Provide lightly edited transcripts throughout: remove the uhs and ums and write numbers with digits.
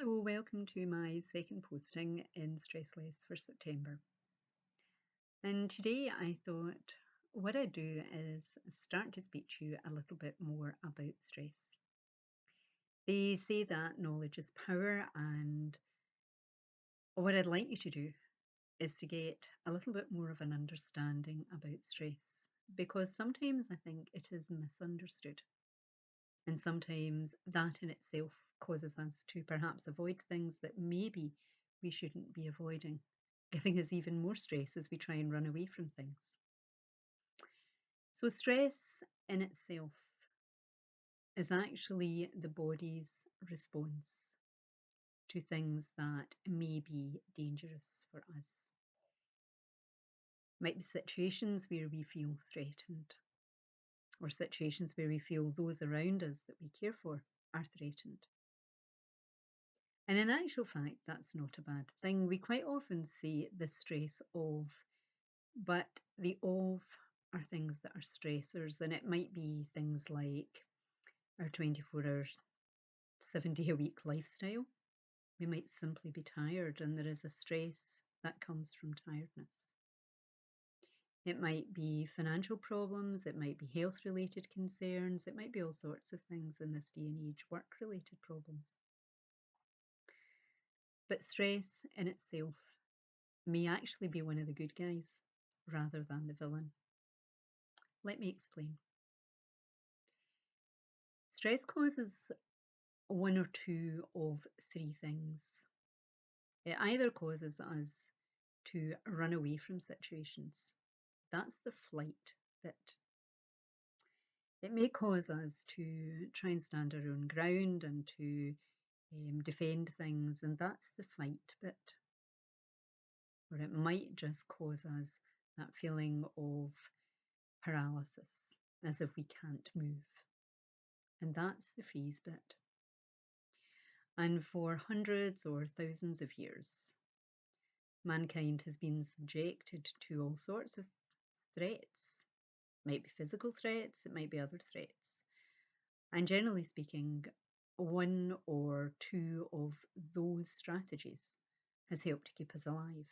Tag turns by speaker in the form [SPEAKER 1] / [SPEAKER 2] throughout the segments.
[SPEAKER 1] Hello, welcome to my second posting in Stress Less for September. And today I thought what I'd do is start to speak to you a little bit more about stress. They say that knowledge is power, and what I'd like you to do is to get a little bit more of an understanding about stress because sometimes I think it is misunderstood. And sometimes that in itself causes us to perhaps avoid things that maybe we shouldn't be avoiding, giving us even more stress as we try and run away from things. So, stress in itself is actually the body's response to things that may be dangerous for us. Might be situations where we feel threatened, or situations where we feel those around us that we care for are threatened. And in actual fact, that's not a bad thing. We quite often say the stress of, but the of are things that are stressors, and it might be things like our 24-hour, 7-day-a-week lifestyle. We might simply be tired, and there is a stress that comes from tiredness. It might be financial problems, it might be health related concerns, it might be all sorts of things in this day and age, work related problems. But stress in itself may actually be one of the good guys rather than the villain. Let me explain. Stress causes one or two of three things. It either causes us to run away from situations. That's the flight bit. It may cause us to try and stand our own ground and to defend things, and that's the fight bit. Or it might just cause us that feeling of paralysis, as if we can't move. And that's the freeze bit. And for hundreds or thousands of years, mankind has been subjected to all sorts of threats. It might be physical threats, it might be other threats. And generally speaking, one or two of those strategies has helped to keep us alive.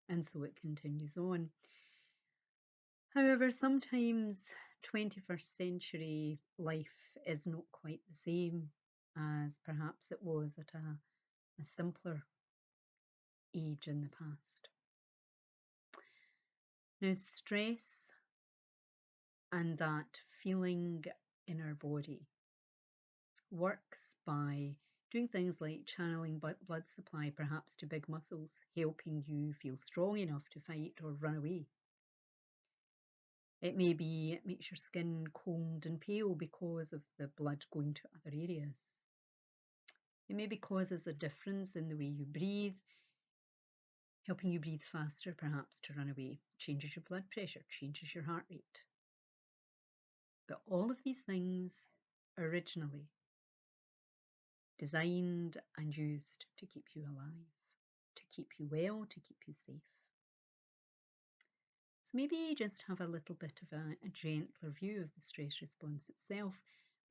[SPEAKER 1] And so it continues on. However, sometimes 21st century life is not quite the same as perhaps it was at a simpler age in the past. Now, stress and that feeling in our body works by doing things like channeling blood supply perhaps to big muscles, helping you feel strong enough to fight or run away. It makes your skin cold and pale because of the blood going to other areas. It maybe causes a difference in the way you breathe, helping you breathe faster perhaps to run away, changes your blood pressure, changes your heart rate. But all of these things originally designed and used to keep you alive, to keep you well, to keep you safe. So maybe just have a little bit of a gentler view of the stress response itself,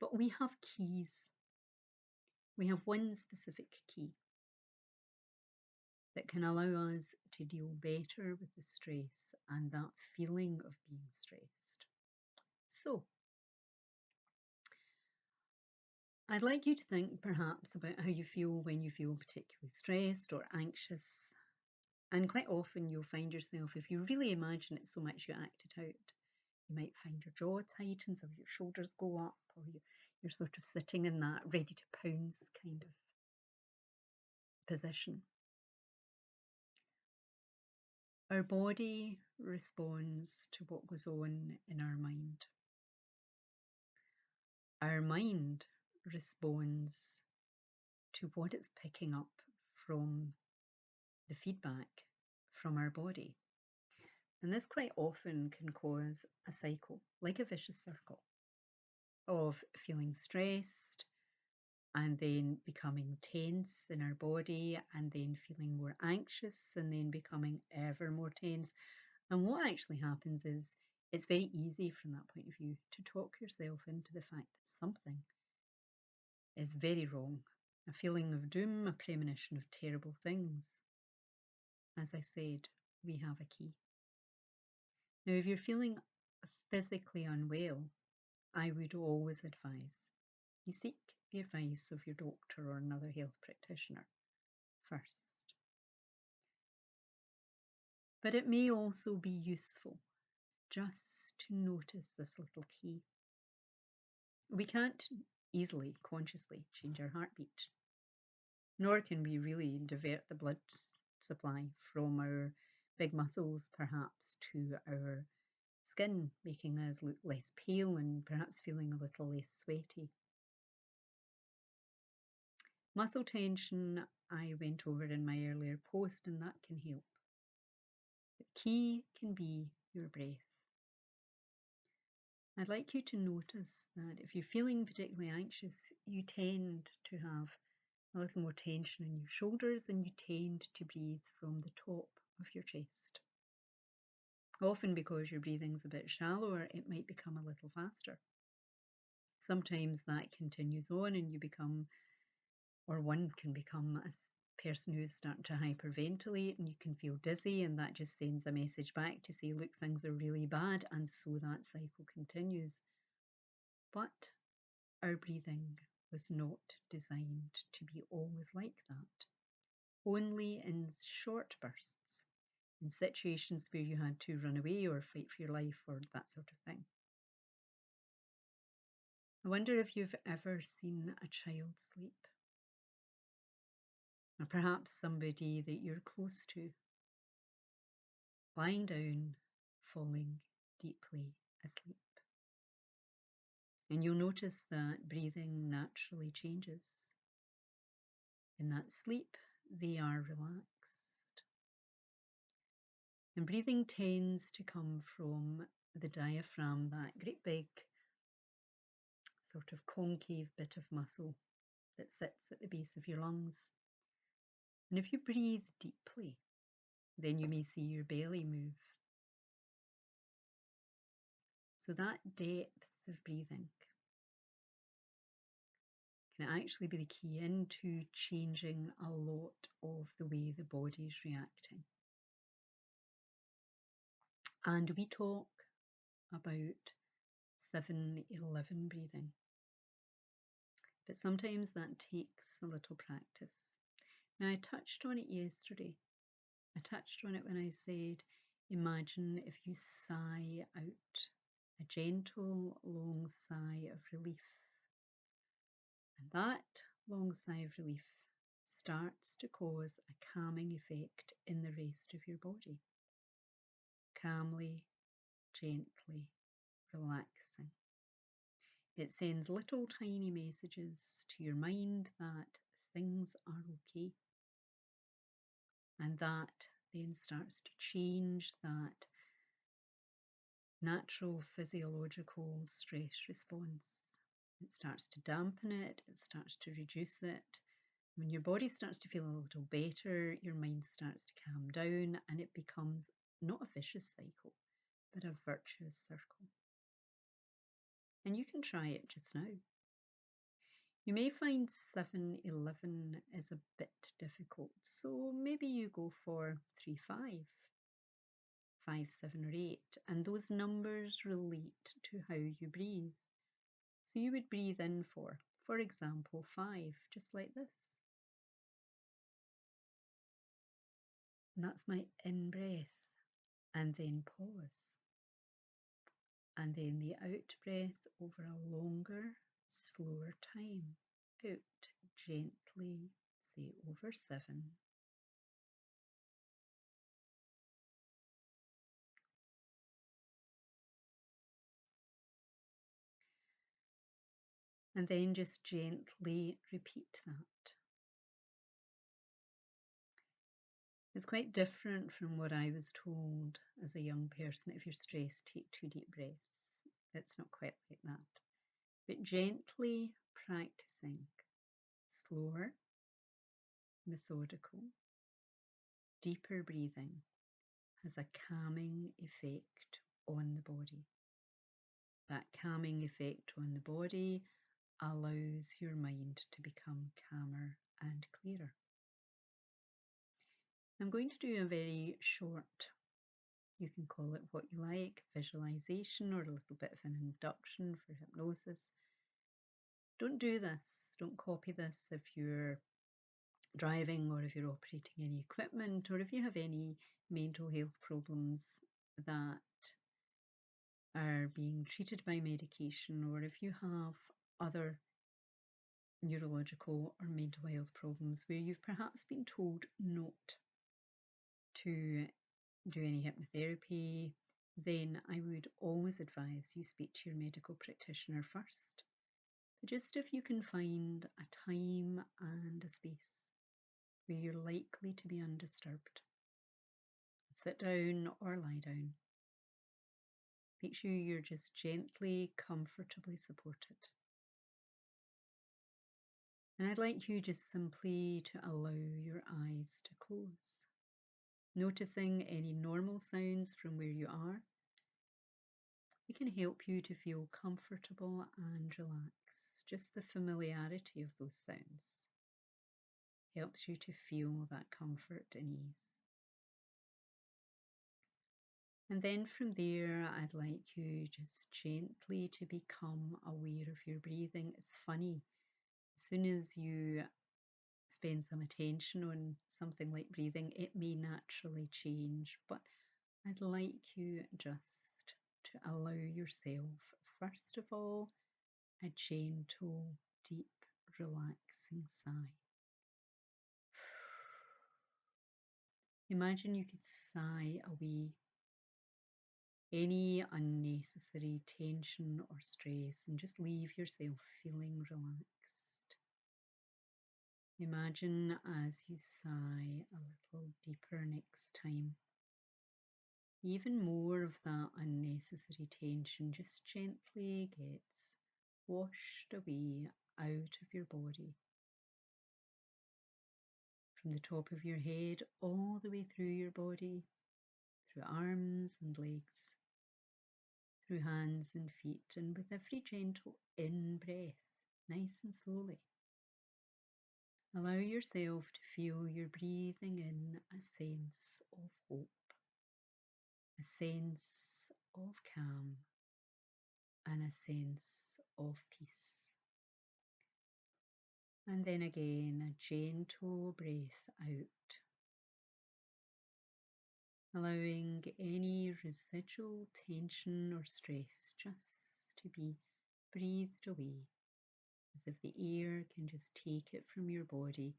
[SPEAKER 1] but we have keys. We have one specific key that can allow us to deal better with the stress and that feeling of being stressed. So, I'd like you to think perhaps about how you feel when you feel particularly stressed or anxious. And quite often you'll find yourself, if you really imagine it so much, you act it out. You might find your jaw tightens or your shoulders go up, or you're sort of sitting in that ready to pounce kind of position. Our body responds to what goes on in our mind. Our mind responds to what it's picking up from the feedback from our body. And this quite often can cause a cycle, like a vicious circle, of feeling stressed and then becoming tense in our body and then feeling more anxious and then becoming ever more tense. And what actually happens is it's very easy from that point of view to talk yourself into the fact that something is very wrong a feeling of doom, a premonition of terrible things. As I said, we have a key. Now, if you're feeling physically unwell, I would always advise you seek the advice of your doctor or another health practitioner first. But it may also be useful just to notice this little key. We can't easily, consciously change our heartbeat, nor can we really divert the blood supply from our big muscles perhaps to our skin, making us look less pale and perhaps feeling a little less sweaty. Muscle tension I went over in my earlier post, and that can help. The key can be your breath. I'd like you to notice that if you're feeling particularly anxious, you tend to have a little more tension in your shoulders and you tend to breathe from the top of your chest. Often because your breathing's a bit shallower, it might become a little faster. Sometimes that continues on and you become, or one can become, a person who's starting to hyperventilate, and you can feel dizzy, and that just sends a message back to say, look, things are really bad, and so that cycle continues. But our breathing was not designed to be always like that. Only in short bursts, in situations where you had to run away or fight for your life or that sort of thing. I wonder if you've ever seen a child sleep, or perhaps somebody that you're close to, lying down, falling deeply asleep. And you'll notice that breathing naturally changes. In that sleep, they are relaxed. And breathing tends to come from the diaphragm, that great big sort of concave bit of muscle that sits at the base of your lungs. And if you breathe deeply, then you may see your belly move. So that depth of breathing can actually be the key into changing a lot of the way the body is reacting. And we talk about 7-11 breathing, but sometimes that takes a little practice. Now, I touched on it yesterday. I touched on it when I said, imagine if you sigh out, a gentle, long sigh of relief. And that long sigh of relief starts to cause a calming effect in the rest of your body. Calmly, gently, relaxing. It sends little tiny messages to your mind that things are okay. And that then starts to change that natural physiological stress response. It starts to dampen it, it starts to reduce it. When your body starts to feel a little better, your mind starts to calm down, and it becomes not a vicious cycle, but a virtuous circle. And you can try it just now. You may find 7-11 is a bit difficult, so maybe you go for 3-5, 5-7 or 8, and those numbers relate to how you breathe. So you would breathe in for example, 5, just like this. And that's my in breath, and then pause. And then the out breath over a longer, slower time. Out gently, say over 7. And then just gently repeat that. It's quite different from what I was told as a young person. If you're stressed, take 2 deep breaths. It's not quite like that. But gently practicing slower, methodical, deeper breathing has a calming effect on the body. That calming effect on the body allows your mind to become calmer and clearer. I'm going to do a very short, you can call it what you like, visualization or a little bit of an induction for hypnosis. Don't do this, don't copy this if you're driving or if you're operating any equipment or if you have any mental health problems that are being treated by medication, or if you have other neurological or mental health problems where you've perhaps been told not to do any hypnotherapy, then I would always advise you speak to your medical practitioner first. But just if you can find a time and a space where you're likely to be undisturbed, sit down or lie down. Make sure you're just gently, comfortably supported. And I'd like you just simply to allow your eyes to close, noticing any normal sounds from where you are. It can help you to feel comfortable and relaxed. Just the familiarity of those sounds helps you to feel that comfort and ease. And then from there, I'd like you just gently to become aware of your breathing. It's funny, as soon as you spend some attention on something like breathing, it may naturally change, but I'd like you just to allow yourself, first of all, a gentle, deep, relaxing sigh. Imagine you could sigh away any unnecessary tension or stress and just leave yourself feeling relaxed. Imagine as you sigh a little deeper next time, even more of that unnecessary tension just gently gets washed away out of your body. From the top of your head all the way through your body, through arms and legs, through hands and feet, and with every gentle in-breath, nice and slowly, allow yourself to feel you're breathing in a sense of hope, a sense of calm, and a sense of peace. And then again, a gentle breath out, allowing any residual tension or stress just to be breathed away, as if the air can just take it from your body,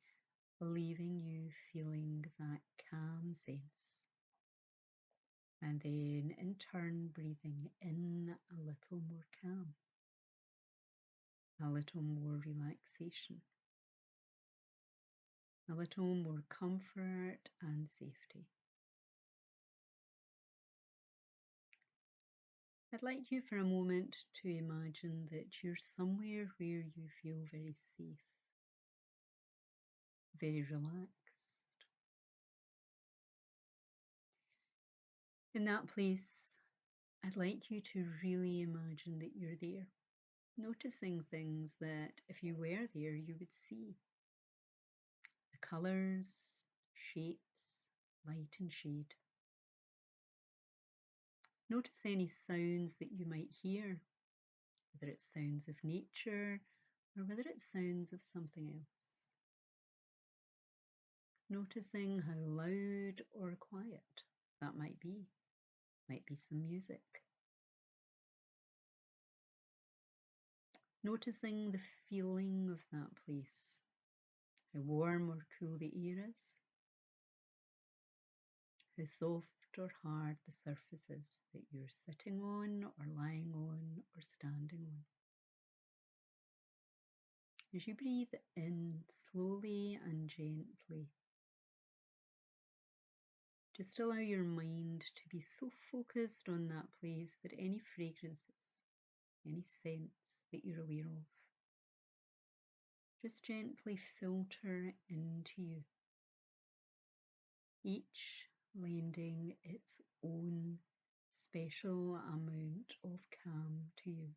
[SPEAKER 1] leaving you feeling that calm sense. And then in turn, breathing in a little more calm, a little more relaxation, a little more comfort and safety. I'd like you for a moment to imagine that you're somewhere where you feel very safe, very relaxed. In that place, I'd like you to really imagine that you're there, noticing things that if you were there, you would see. The colours, shapes, light and shade. Notice any sounds that you might hear, whether it's sounds of nature or whether it's sounds of something else. Noticing how loud or quiet that might be. Might be some music. Noticing the feeling of that place, how warm or cool the air is, how soft or hard the surface is that you're sitting on or lying on or standing on. As you breathe in slowly and gently, just allow your mind to be so focused on that place that any fragrances, any scents that you're aware of, just gently filter into you, each lending its own special amount of calm to you.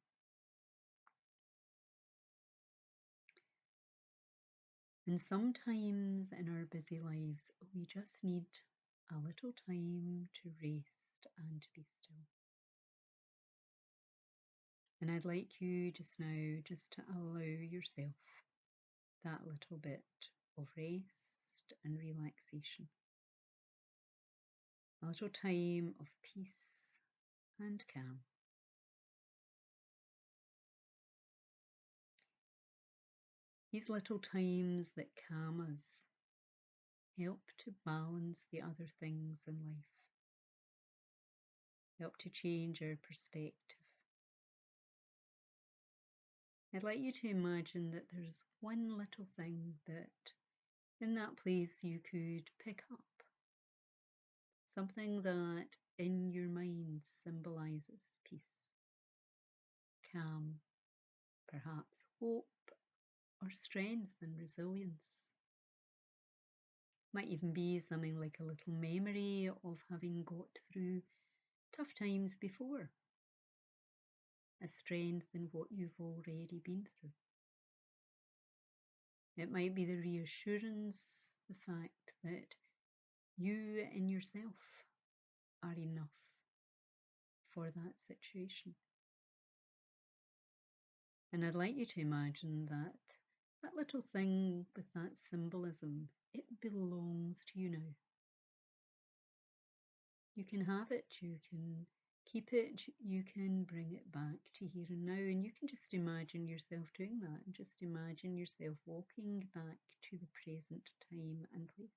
[SPEAKER 1] And sometimes in our busy lives, we just need a little time to rest and to be still. And I'd like you just now just to allow yourself that little bit of rest and relaxation. A little time of peace and calm. These little times that calm us help to balance the other things in life, help to change our perspective. I'd like you to imagine that there's one little thing that in that place you could pick up, something that in your mind symbolizes peace, calm, perhaps hope or strength and resilience. Might even be something like a little memory of having got through tough times before, a strength in what you've already been through. It might be the reassurance, the fact that you in yourself are enough for that situation. And I'd like you to imagine that that little thing with that symbolism, it belongs to you now. You can have it, you can keep it, you can bring it back to here and now, and you can just imagine yourself doing that, and just imagine yourself walking back to the present time and place.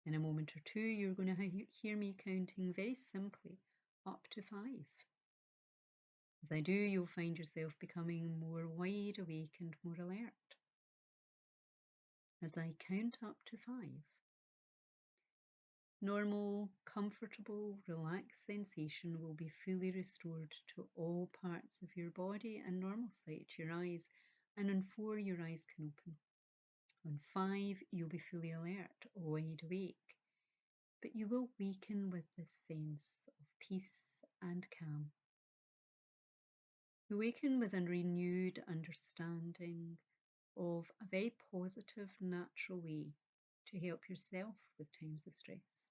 [SPEAKER 1] In a moment or two, you're going to hear me counting very simply up to 5. As I do, you'll find yourself becoming more wide awake and more alert. As I count up to 5, normal, comfortable, relaxed sensation will be fully restored to all parts of your body, and normal sight to your eyes. And on 4, your eyes can open. On 5, you'll be fully alert, wide awake. But you will waken with this sense of peace and calm. You waken with a renewed understanding of a very positive, natural way to help yourself with times of stress.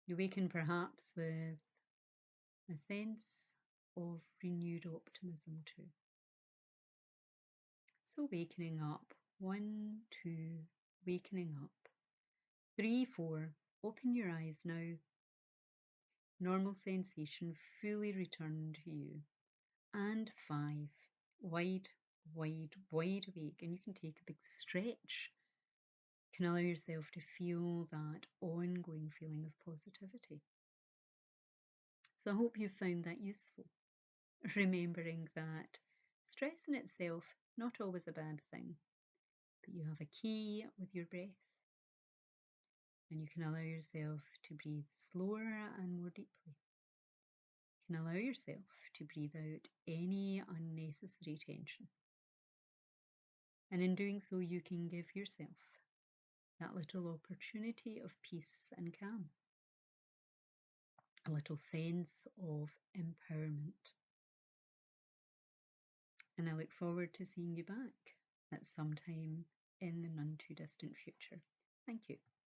[SPEAKER 1] You waken perhaps with a sense of renewed optimism too. So wakening up, 1, 2, wakening up. 3, 4, open your eyes now. Normal sensation fully returned to you. And 5, wide, wide, wide awake. And you can take a big stretch. You can allow yourself to feel that ongoing feeling of positivity. So I hope you found that useful. Remembering that stress in itself, not always a bad thing, but you have a key with your breath, and you can allow yourself to breathe slower and more deeply. You can allow yourself to breathe out any unnecessary tension. And in doing so, you can give yourself that little opportunity of peace and calm, a little sense of empowerment. And I look forward to seeing you back at some time in the none too distant future. Thank you.